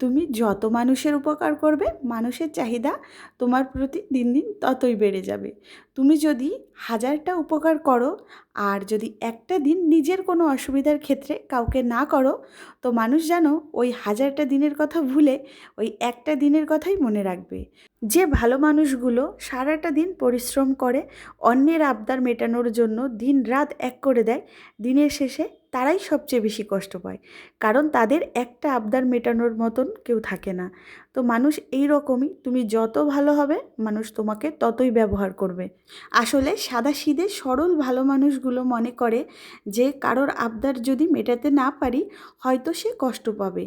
তুমি যত মানুষের উপকার করবে, মানুষের চাহিদা তোমার প্রতি দিন দিন ততই বেড়ে যাবে। তুমি যদি 1000টা উপকার করো আর যদি একটা দিন নিজের কোনো অসুবিধার ক্ষেত্রে কাউকে না করো, তো মানুষ যেন ওই 1000টা দিনের কথা ভুলে ওই একটা দিনের কথাই মনে রাখবে। যে ভালো মানুষগুলো সারাটা দিন পরিশ্রম করে অন্যের আবদার মেটানোর জন্য দিন রাত এক করে দেয়, দিনের শেষে তারাই সবচেয়ে বেশি কষ্ট পায়, কারণ তাদের একটা আবদার মেটানোর মতন কেউ থাকে না। তো মানুষ এই রকমই, তুমি যত ভালো হবে মানুষ তোমাকে ততই ব্যবহার করবে। আসলে সাদাসিধে সরল ভালো মানুষগুলো মনে করে যে কারোর আবদার যদি মেটাতে না পারি হয়তো সে কষ্ট পাবে,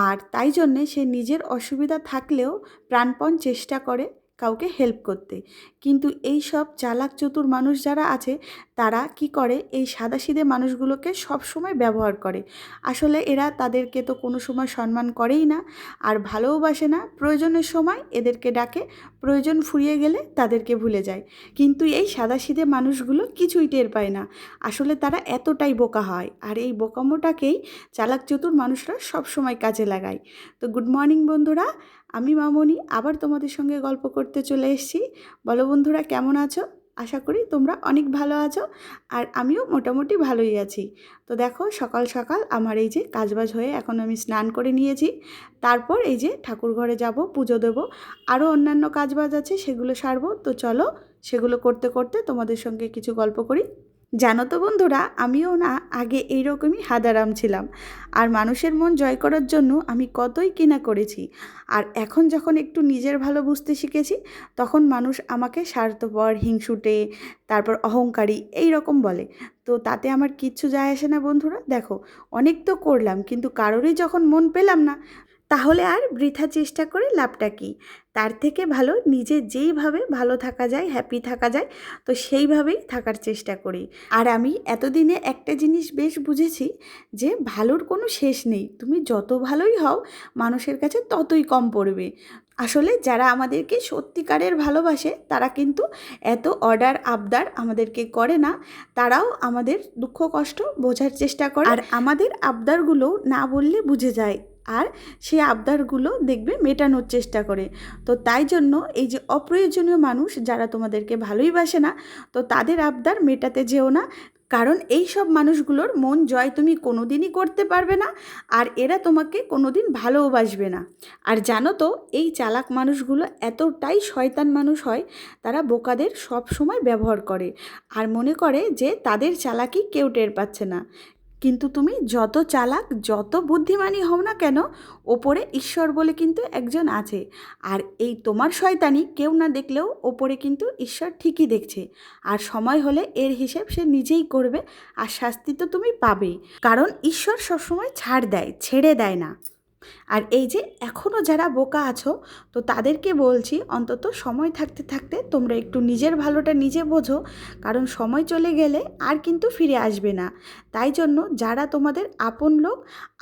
আর তাই জন্যে সে নিজের অসুবিধা থাকলেও প্রাণপণ চেষ্টা করে কাউকে হেল্প করতে। কিন্তু এই সব চালাক চতুর মানুষ যারা আছে তারা কি করে, এই সাদাসিধে মানুষগুলোকে সব সময় ব্যবহার করে। আসলে এরা তাদেরকে তো কোনো সময় সম্মান করেই না, আর ভালোওবাসে না। প্রয়োজনের সময় এদেরকে ডাকে, প্রয়োজন ফুরিয়ে গেলে তাদেরকে ভুলে যায়। কিন্তু এই সাদাসিধে মানুষগুলো কিছুই টের পায় না, আসলে তারা এতটাই বোকা হয়, আর এই বোকামোটাকেই চালাক চতুর মানুষরা সব সময় কাজে লাগায়। তো গুড মর্নিং বন্ধুরা, আমি মামনি আবার তোমাদের সঙ্গে গল্প করতে চলে এসেছি। বলো বন্ধুরা, কেমন আছো? আশা করি তোমরা অনেক ভালো আছো, আর আমিও মোটামুটি ভালোই আছি। তো দেখো, সকাল সকাল আমার এই যে কাজবাজ হয়ে এখন আমি স্নান করে নিয়েছি। তারপর এই যে ঠাকুর ঘরে যাব, পুজো দেব, আরও অন্যান্য কাজবাজ আছে সেগুলো সারবো। তো চলো, সেগুলো করতে করতে তোমাদের সঙ্গে কিছু গল্প করি। জানো তো বন্ধুরা, আমিও না আগে এইরকমই হাদারাম ছিলাম, আর মানুষের মন জয় করার জন্য আমি কতই কিনা করেছি। আর এখন যখন একটু নিজের ভালো বুঝতে শিখেছি, তখন মানুষ আমাকে স্বার্থপর, হিংসুটে, তারপর অহংকারী এই রকম বলে। তো তাতে আমার কিচ্ছু যায় আসে না বন্ধুরা। দেখো, অনেক তো করলাম, কিন্তু কারোরই যখন মন পেলাম না, তাহলে আর বৃথা চেষ্টা করে লাভটা কী? তার থেকে ভালো নিজে যেইভাবে ভালো থাকা যায়, হ্যাপি থাকা যায়, তো সেইভাবেই থাকার চেষ্টা করি। আর আমি এতদিনে একটা জিনিস বেশ বুঝেছি, যে ভালোর কোনো শেষ নেই। তুমি যত ভালোই হও মানুষের কাছে ততই কম পড়বে। আসলে যারা আমাদেরকে সত্যিকারের ভালোবাসে তারা কিন্তু এত অর্ডার আবদার আমাদেরকে করে না, তারাও আমাদের দুঃখ কষ্ট বোঝার চেষ্টা করে, আর আমাদের আবদারগুলো না বললে বুঝে যায়, আর সেই আবদারগুলো দেখবে মেটানোর চেষ্টা করে। তো তাই জন্য এই যে অপ্রয়োজনীয় মানুষ যারা তোমাদেরকে ভালোই বাসে না, তো তাদের আবদার মেটাতে যেও না, কারণ এই সব মানুষগুলোর মন জয় তুমি কোনো দিনই করতে পারবে না, আর এরা তোমাকে কোনো দিন ভালোবাসবে না। আর জানো তো, এই চালাক মানুষগুলো এতটাই শয়তান মানুষ হয়, তারা বোকাদের সব সময় ব্যবহার করে, আর মনে করে যে তাদের চালাকি কেউ টের পাচ্ছে না। কিন্তু তুমি যত চালাক, যত বুদ্ধিমানই হও না কেন, ওপরে ঈশ্বর বলে কিন্তু একজন আছে, আর এই তোমার শয়তানি কেউ না দেখলেও ওপরে কিন্তু ঈশ্বর ঠিকই দেখছে, আর সময় হলে এর হিসেব সে নিজেই করবে, আর শাস্তি তো তুমি পাবেই, কারণ ঈশ্বর সবসময় ছাড় দেয়, ছেড়ে দেয় না। আর এই যে এখনও যারা বোকা আছো, তো তাদেরকে বলছি, অন্তত সময় থাকতে থাকতে তোমরা একটু নিজের ভালোটা নিজে বোঝো, কারণ সময় চলে গেলে আর কিন্তু ফিরে আসবে না। তাই জন্য যারা তোমাদের আপন লোক,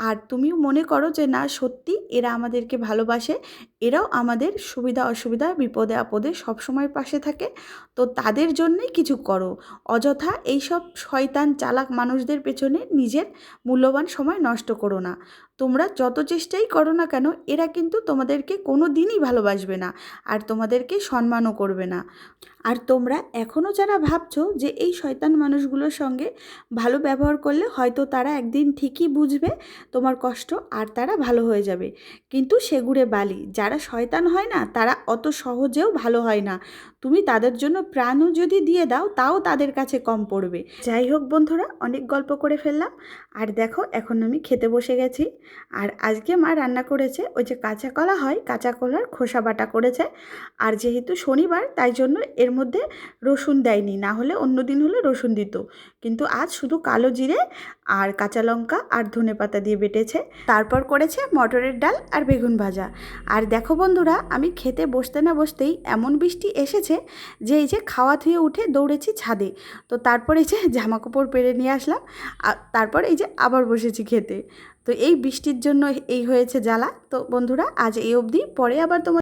আর তুমিও মনে করো যে না সত্যি এরা আমাদেরকে ভালোবাসে, এরাও আমাদের সুবিধা অসুবিধা, বিপদে আপদে সবসময় পাশে থাকে, তো তাদের জন্যই কিছু করো। অযথা এইসব শয়তান চালাক মানুষদের পেছনে নিজের মূল্যবান সময় নষ্ট করো না। তোমরা যত চেষ্টাই করো না কেন, এরা কিন্তু তোমাদেরকে কোনো দিনই ভালোবাসবে না, আর তোমাদেরকে সম্মানও করবে না। আর তোমরা এখনও যারা ভাবছো যে এই শয়তান মানুষগুলোর সঙ্গে ভালো ব্যবহার করলে হয়তো তারা একদিন ঠিকই বুঝবে তোমার কষ্ট, আর তারা ভালো হয়ে যাবে, কিন্তু সেগুড়ে বালি। যারা শয়তান হয় না, তারা অত সহজেও ভালো হয় না। তুমি তাদের জন্য প্রাণও যদি দিয়ে দাও, তাও তাদের কাছে কম পড়বে। যাই হোক বন্ধুরা, অনেক গল্প করে ফেললাম, আর দেখো এখন আমি খেতে বসে গেছি। আর আজকে মা রান্না করেছে, ওই যে কাঁচা কলা হয়, কাঁচা কলার খোসা বাটা করেছে। আর যেহেতু শনিবার, তাই জন্য এর মধ্যে রসুন দেয়নি, না হলে অন্য দিন হলে রসুন দিত, কিন্তু আজ শুধু কালো জিরে আর কাঁচা লঙ্কা আর ধনেপাতা দিয়ে বেটেছে। তারপর করেছে মটরের ডাল আর বেগুন ভাজা। আর দেখো বন্ধুরা, আমি খেতে বসতে না বসতেই এমন বৃষ্টি এসেছে যে এই যে খাওয়া ধুয়ে উঠে দৌড়েছি ছাদে। তো তারপর এই যে জামাকাপড় পেরে নিয়ে আসলাম, আর তারপর এই যে আবার বসেছি খেতে। তো এই বৃষ্টির জন্য এই হয়েছে জ্বালা। তো বন্ধুরা, আজ এই অবধি, পরে আবার তোমার